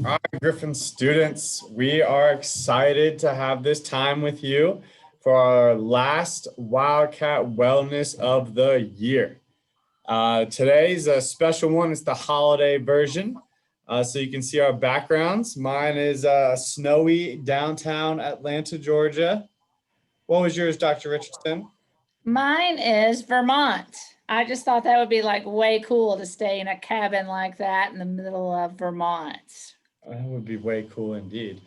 All right, Griffin students, we are excited to have this time with you for our last Wildcat Wellness of the year. Today's a special one. It's the holiday version. So you can see our backgrounds. Mine is snowy downtown Atlanta, Georgia. What was yours, Dr. Richardson? Mine is Vermont. I just thought that would be like way cool to stay in a cabin like that in the middle of Vermont. That would be way cool indeed.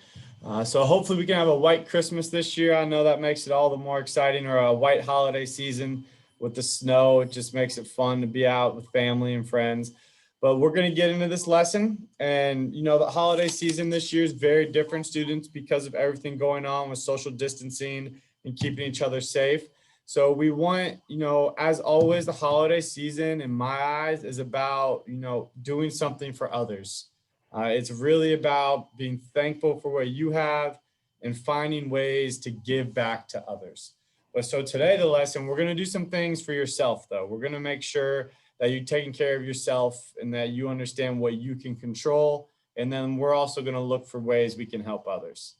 So hopefully we can have a white Christmas this year. I know that makes it all the more exciting, or a white holiday season with the snow. It just makes it fun to be out with family and friends. But we're going to get into this lesson. And, you know, the holiday season this year is very different, students, because of everything going on with social distancing and keeping each other safe. So we want, you know, as always, the holiday season, in my eyes, is about, you know, doing something for others. It's really about being thankful for what you have and finding ways to give back to others. But so today, the lesson, we're going to do some things for yourself, though. We're going to make sure that you're taking care of yourself and that you understand what you can control. And then we're also going to look for ways we can help others.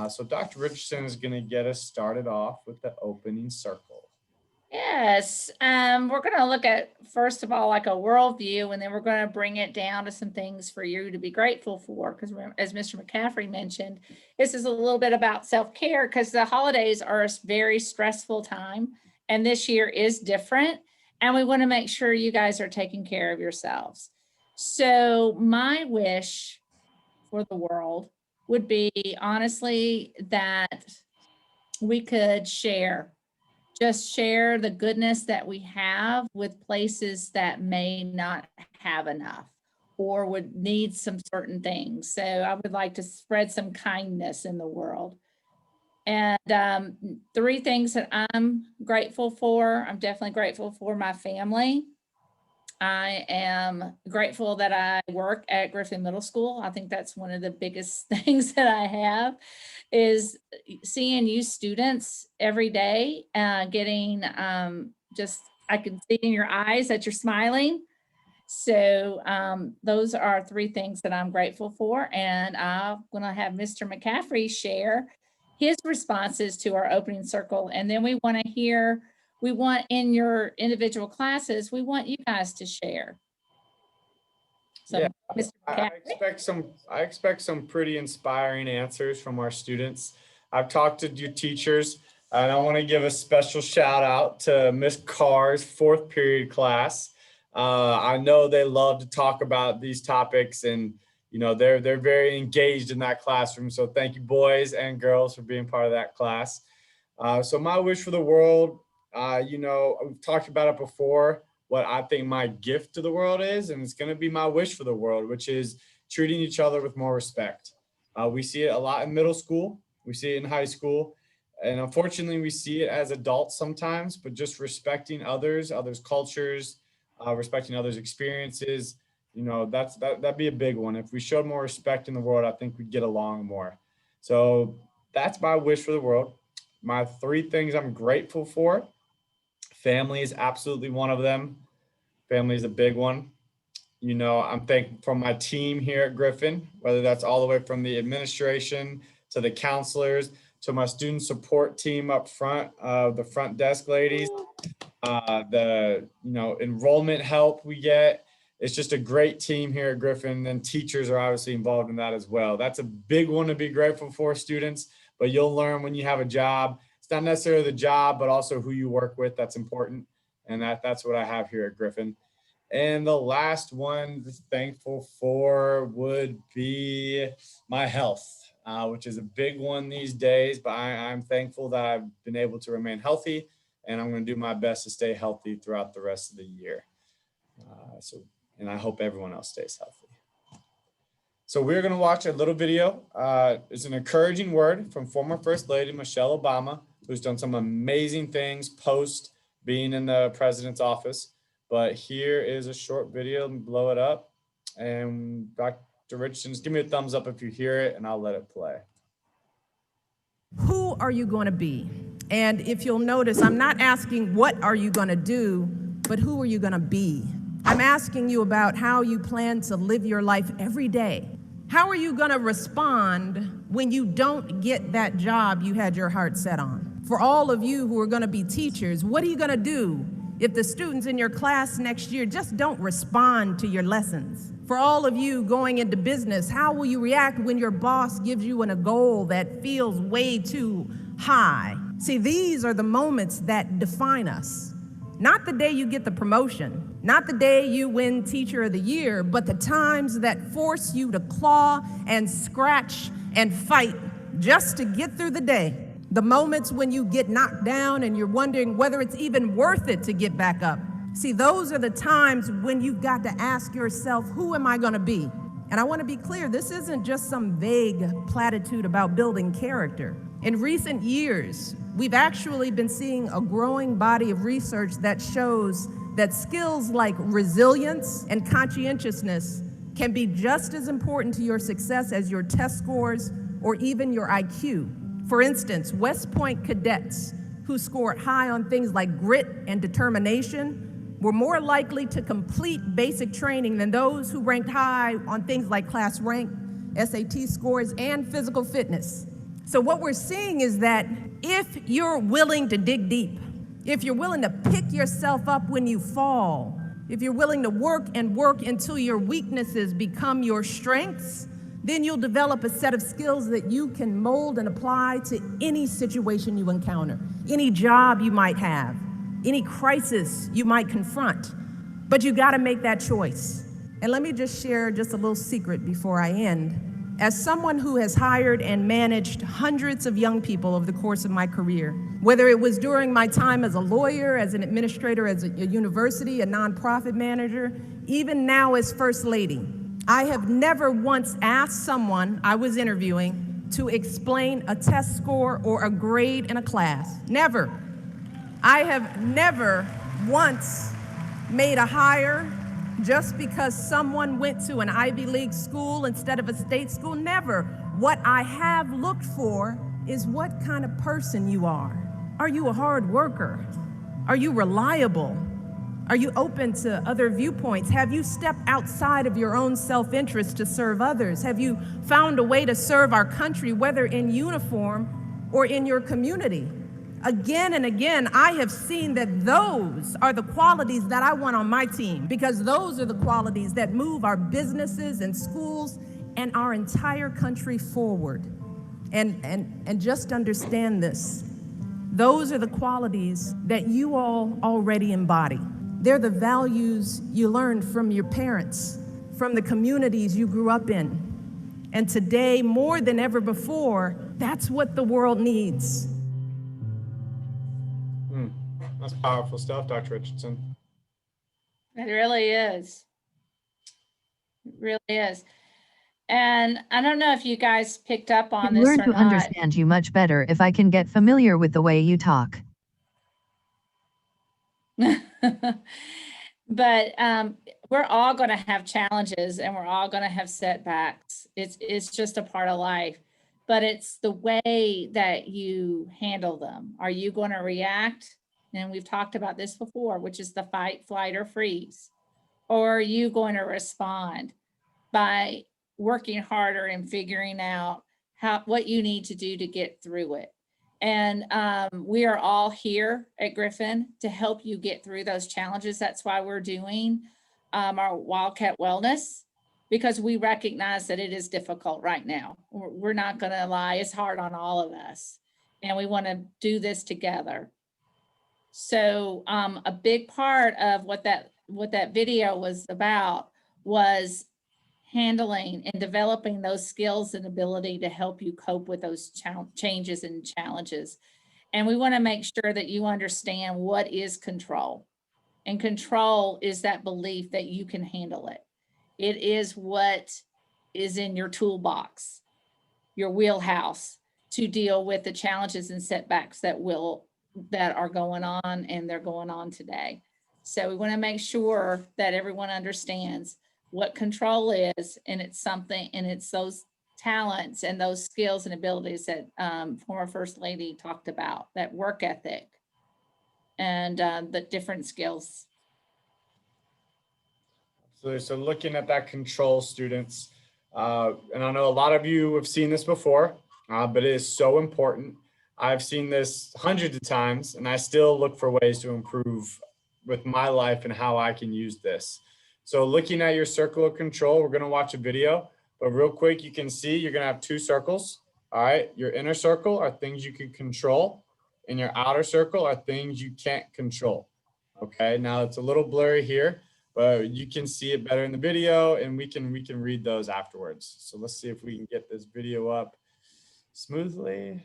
So Dr. Richardson is going to get us started off with the opening circle. Yes, we're going to look at, first of all, like a worldview, and then we're going to bring it down to some things for you to be grateful for, because as Mr. McCaffrey mentioned, this is a little bit about self-care, because the holidays are a very stressful time, and this year is different, and we want to make sure you guys are taking care of yourselves. So my wish for the world would be, honestly, that we could just share the goodness that we have with places that may not have enough or would need some certain things. So I would like to spread some kindness in the world. And three things that I'm grateful for. I'm definitely grateful for my family. I am grateful that I work at Griffin Middle School. I think that's one of the biggest things that I have, is seeing you students every day, getting I can see in your eyes that you're smiling. So those are three things that I'm grateful for. And I'm going to have Mr. McCaffrey share his responses to our opening circle. And then we want in your individual classes, we want you guys to share. So, yeah, Mr. I expect some pretty inspiring answers from our students. I've talked to your teachers, and I want to give a special shout out to Miss Carr's fourth period class. I know they love to talk about these topics, and you know they're very engaged in that classroom. So thank you, boys and girls, for being part of that class. So my wish for the world, you know, we've talked about it before, what I think my gift to the world is, and it's going to be my wish for the world, which is treating each other with more respect. We see it a lot in middle school. We see it in high school. And unfortunately, we see it as adults sometimes, but just respecting others' cultures, respecting others' experiences, you know, that'd be a big one. If we showed more respect in the world, I think we'd get along more. So that's my wish for the world. My three things I'm grateful for. Family is absolutely one of them. Family is a big one. You know, I'm thankful for my team here at Griffin, whether that's all the way from the administration to the counselors to my student support team up front, the front desk ladies, the enrollment help we get. It's just a great team here at Griffin, and teachers are obviously involved in that as well. That's a big one to be grateful for, students, but you'll learn when you have a job. It's not necessarily the job, but also who you work with. That's important. And that's what I have here at Griffin. And the last one to thankful for would be my health, which is a big one these days, but I'm thankful that I've been able to remain healthy, and I'm going to do my best to stay healthy throughout the rest of the year. And I hope everyone else stays healthy. So we're going to watch a little video. It's an encouraging word from former First Lady Michelle Obama, who's done some amazing things post being in the president's office. But here is a short video. Blow it up. And Dr. Richardson, just give me a thumbs up if you hear it, and I'll let it play. Who are you going to be? And if you'll notice, I'm not asking what are you going to do, but who are you going to be? I'm asking you about how you plan to live your life every day. How are you going to respond when you don't get that job you had your heart set on? For all of you who are going to be teachers, what are you going to do if the students in your class next year just don't respond to your lessons? For all of you going into business, how will you react when your boss gives you a goal that feels way too high? See, these are the moments that define us. Not the day you get the promotion, not the day you win Teacher of the Year, but the times that force you to claw and scratch and fight just to get through the day. The moments when you get knocked down and you're wondering whether it's even worth it to get back up. See, those are the times when you've got to ask yourself, who am I going to be? And I want to be clear, this isn't just some vague platitude about building character. In recent years, we've actually been seeing a growing body of research that shows that skills like resilience and conscientiousness can be just as important to your success as your test scores or even your IQ. For instance, West Point cadets who scored high on things like grit and determination were more likely to complete basic training than those who ranked high on things like class rank, SAT scores, and physical fitness. So what we're seeing is that if you're willing to dig deep, if you're willing to pick yourself up when you fall, if you're willing to work and work until your weaknesses become your strengths, then you'll develop a set of skills that you can mold and apply to any situation you encounter, any job you might have, any crisis you might confront. But you gotta make that choice. And let me just share just a little secret before I end. As someone who has hired and managed hundreds of young people over the course of my career, whether it was during my time as a lawyer, as an administrator, as a university, a nonprofit manager, even now as First Lady, I have never once asked someone I was interviewing to explain a test score or a grade in a class. Never. I have never once made a hire just because someone went to an Ivy League school instead of a state school. Never. What I have looked for is what kind of person you are. Are you a hard worker? Are you reliable? Are you open to other viewpoints? Have you stepped outside of your own self-interest to serve others? Have you found a way to serve our country, whether in uniform or in your community? Again and again, I have seen that those are the qualities that I want on my team, because those are the qualities that move our businesses and schools and our entire country forward. And just understand this. Those are the qualities that you all already embody. They're the values you learned from your parents, from the communities you grew up in. And today, more than ever before, that's what the world needs. That's powerful stuff, Dr. Richardson. It really is. It really is. And I don't know if you guys picked up on this or not. Learn to understand you much better if I can get familiar with the way you talk. But we're all going to have challenges and we're all going to have setbacks. It's just a part of life, but it's the way that you handle them. Are you going to react? And we've talked about this before, which is the fight, flight, or freeze. Or are you going to respond by working harder and figuring out what you need to do to get through it? And we are all here at Griffin to help you get through those challenges. That's why we're doing our Wildcat Wellness, because we recognize that it is difficult right now. We're not going to lie. It's hard on all of us. And we want to do this together. So a big part of what that video was about was handling and developing those skills and ability to help you cope with those changes and challenges. And we want to make sure that you understand what is control. And control is that belief that you can handle it. It is what is in your toolbox, your wheelhouse, to deal with the challenges and setbacks that are going on, and they're going on today. So we want to make sure that everyone understands what control is, and it's something, and it's those talents and those skills and abilities that former First Lady talked about, that work ethic and the different skills. So looking at that control, students, And I know a lot of you have seen this before, but it is so important. I've seen this hundreds of times, and I still look for ways to improve with my life and how I can use this. So looking at your circle of control, we're going to watch a video, but real quick, you can see you're going to have two circles. All right. Your inner circle are things you can control, and your outer circle are things you can't control. Okay. Now it's a little blurry here, but you can see it better in the video, and we can read those afterwards. So let's see if we can get this video up smoothly.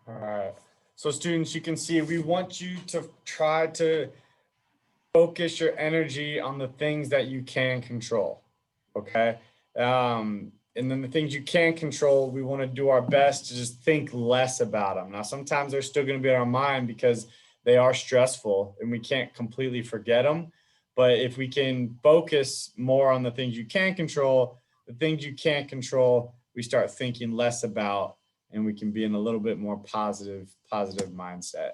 All right. So students, you can see we want you to try to focus your energy on the things that you can control. Okay. And then the things you can't control, we want to do our best to just think less about them. Now, sometimes they're still going to be in our mind because they are stressful and we can't completely forget them. But if we can focus more on the things you can control, the things you can't control, we start thinking less about, and we can be in a little bit more positive mindset.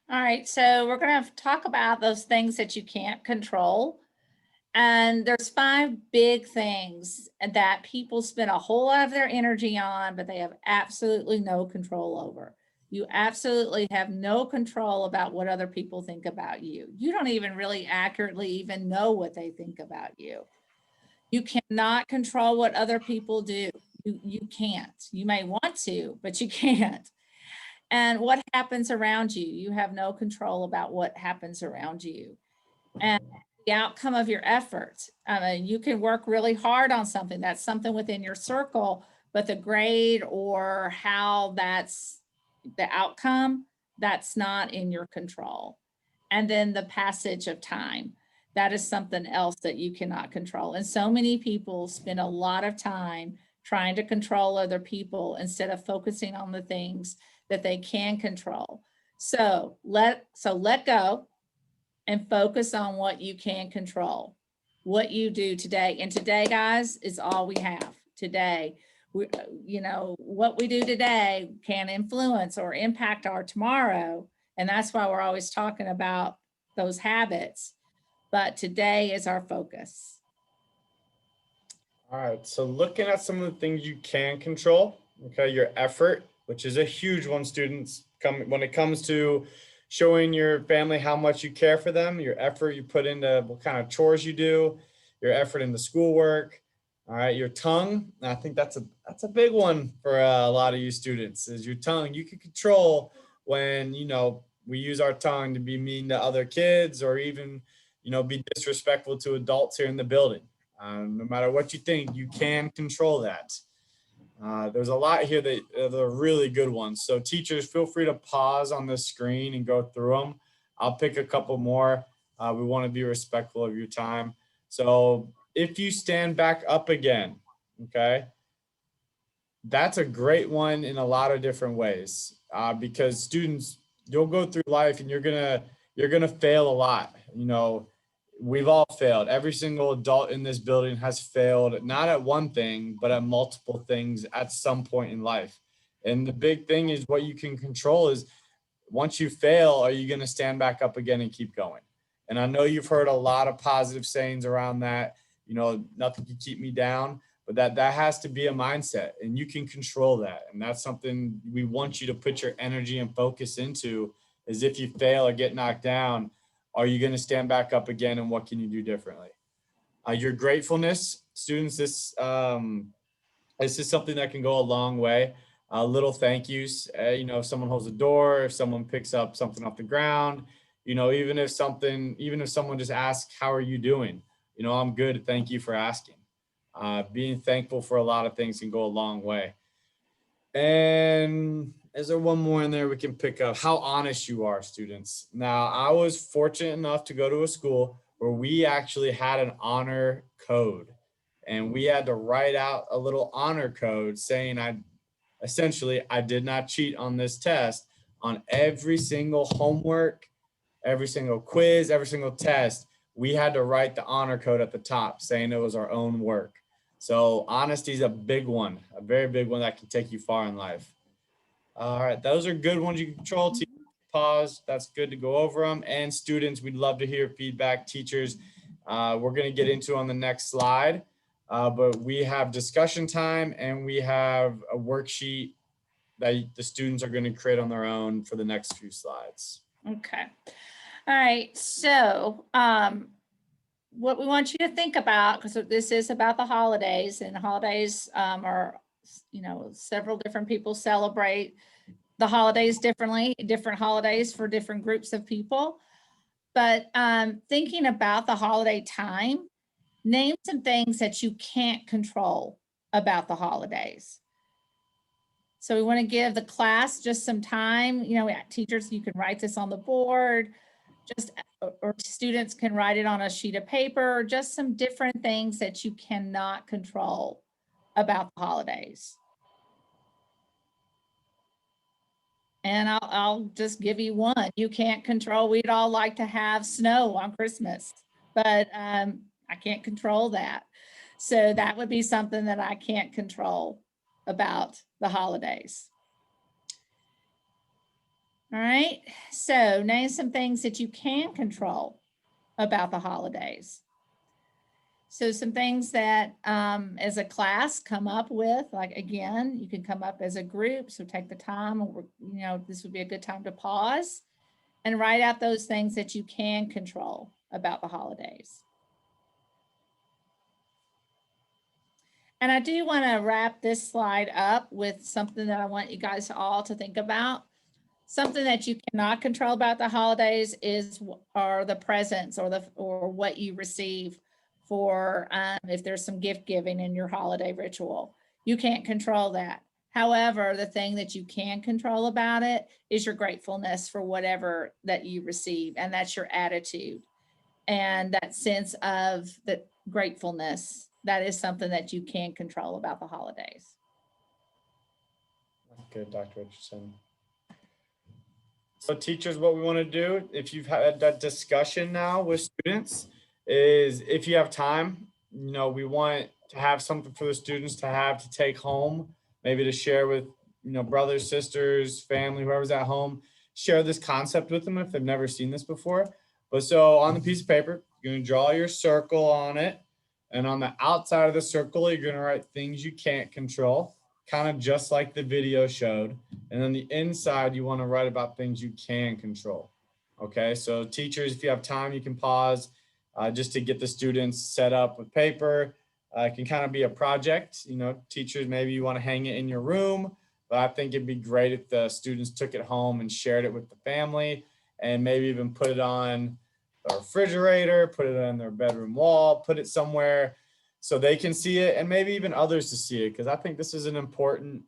All right, so we're going to talk about those things that you can't control. And there's 5 big things that people spend a whole lot of their energy on, but they have absolutely no control over. You absolutely have no control about what other people think about you. You don't even really accurately even know what they think about you. You cannot control what other people do. You can't. You may want to, but you can't. And what happens around you, you have no control about what happens around you. And the outcome of your efforts. You can work really hard on something. That's something within your circle, but the grade or how that's the outcome, that's not in your control. And then the passage of time, that is something else that you cannot control. And so many people spend a lot of time trying to control other people instead of focusing on the things that they can control. So let go and focus on what you can control, what you do today. And today, guys, is all we have today. What we do today can influence or impact our tomorrow. And that's why we're always talking about those habits. But today is our focus. All right, so looking at some of the things you can control, okay, your effort, which is a huge one, students, when it comes to showing your family how much you care for them, your effort you put into what kind of chores you do, your effort in the schoolwork. All right, your tongue. I think that's a big one for a lot of you students. Is your tongue. You can control when we use our tongue to be mean to other kids or even be disrespectful to adults here in the building. No matter what you think, you can control that. There's a lot here that are really good ones. So teachers, feel free to pause on the screen and go through them. I'll pick a couple more. We want to be respectful of your time. So if you stand back up again, okay, that's a great one in a lot of different ways because students, you'll go through life and you're gonna fail a lot. we've all failed. Every single adult in this building has failed, not at one thing, but at multiple things at some point in life. And the big thing is what you can control is once you fail, are you going to stand back up again and keep going? And I know you've heard a lot of positive sayings around that, you know, nothing can keep me down, but that has to be a mindset and you can control that. And that's something we want you to put your energy and focus into is if you fail or get knocked down, are you going to stand back up again and what can you do differently? Your gratefulness, students, this is something that can go a long way. Little thank yous, you know, if someone holds a door, if someone picks up something off the ground, you know, even if someone just asks, how are you doing? You know, I'm good. Thank you for asking. Being thankful for a lot of things can go a long way. And is there one more in there we can pick up? How honest you are, students. Now, I was fortunate enough to go to a school where we actually had an honor code. And we had to write out a little honor code saying I did not cheat on this test on every single homework, every single quiz, every single test. We had to write the honor code at the top saying it was our own work. So honesty is a big one, a very big one that can take you far in life. All right, those are good ones you can control. Pause, that's good to go over them. And students, we'd love to hear feedback. Teachers, we're going to get into on the next slide. But we have discussion time and we have a worksheet that the students are going to create on their own for the next few slides. Okay. All right. So what we want you to think about, because this is about the holidays, and holidays are, you know, several different people celebrate the holidays differently, different holidays for different groups of people. But thinking about the holiday time, name some things that you can't control about the holidays. So we want to give the class just some time. You know, teachers, you can write this on the board, or students can write it on a sheet of paper, just some different things that you cannot control about the holidays. And I'll just give you one. You can't control, we'd all like to have snow on Christmas, but I can't control that. So that would be something that I can't control about the holidays. All right, so name some things that you can control about the holidays. So some things that as a class come up with, like again, you can come up as a group. So take the time, or, you know, this would be a good time to pause and write out those things that you can control about the holidays. And I do want to wrap this slide up with something that I want you guys all to think about. Something that you cannot control about the holidays are the presents or what you receive for if there's some gift giving in your holiday ritual. You can't control that. However, the thing that you can control about it is your gratefulness for whatever that you receive, and that's your attitude. And that sense of the gratefulness, that is something that you can control about the holidays. Good, Dr. Richardson. So teachers, what we want to do, if you've had that discussion now with students, is if you have time, you know, we want to have something for the students to have to take home, maybe to share with, you know, brothers, sisters, family, whoever's at home, share this concept with them if they've never seen this before. But so on the piece of paper, you're going to draw your circle on it. And on the outside of the circle, you're going to write things you can't control, kind of just like the video showed. And then the inside, you want to write about things you can control. Okay, so teachers, if you have time, you can pause just to get the students set up with paper. It can kind of be a project. You know, teachers, maybe you want to hang it in your room, but I think it'd be great if the students took it home and shared it with the family, and maybe even put it on the refrigerator, put it on their bedroom wall, put it somewhere so they can see it, and maybe even others to see it, because I think this is an important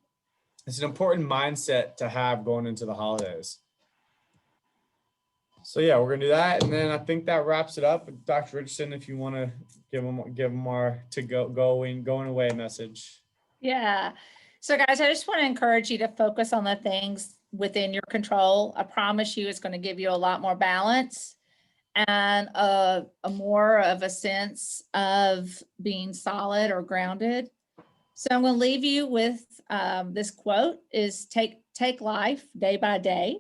mindset to have going into the holidays. So yeah, we're gonna do that, and then I think that wraps it up. Dr. Richardson, if you want to give them our going away message. Yeah. So guys, I just want to encourage you to focus on the things within your control. I promise you it's going to give you a lot more balance. and a more of a sense of being solid or grounded. So I'm going to leave you with this quote is take life day by day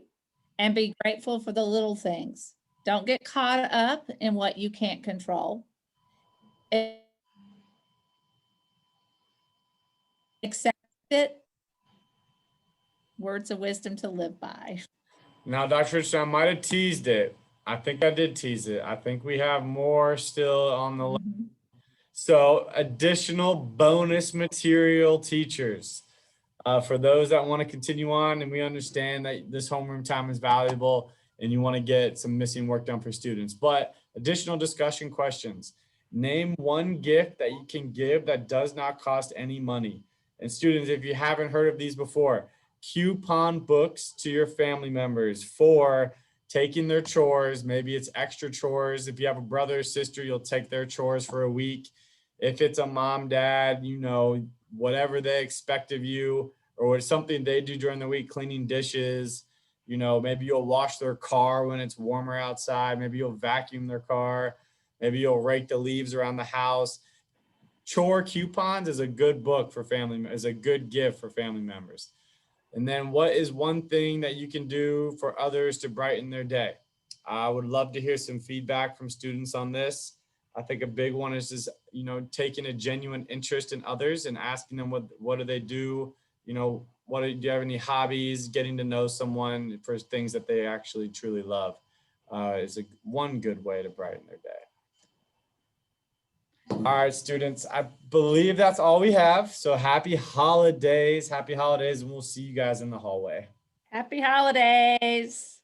and be grateful for the little things. Don't get caught up in what you can't control. Accept it. Words of wisdom to live by. Now, Dr. Richardson, I might have teased it. I think I did tease it. I think we have more still on the list. Mhm. So additional bonus material teachers. For those that want to continue on, and we understand that this homeroom time is valuable and you want to get some missing work done for students, but additional discussion questions. Name one gift that you can give that does not cost any money. And students, if you haven't heard of these before, coupon books to your family members for taking their chores. Maybe it's extra chores. If you have a brother or sister, you'll take their chores for a week. If it's a mom, dad, you know, whatever they expect of you, or it's something they do during the week, cleaning dishes, you know, maybe you'll wash their car when it's warmer outside. Maybe you'll vacuum their car. Maybe you'll rake the leaves around the house. Chore coupons is a good book for family, is a good gift for family members. And then what is one thing that you can do for others to brighten their day? I would love to hear some feedback from students on this. I think a big one is just, you know, taking a genuine interest in others and asking them what do they do? You know, do you have any hobbies? Getting to know someone for things that they actually truly love is one good way to brighten their day. All right, students, I believe that's all we have. So happy holidays, and we'll see you guys in the hallway. Happy holidays.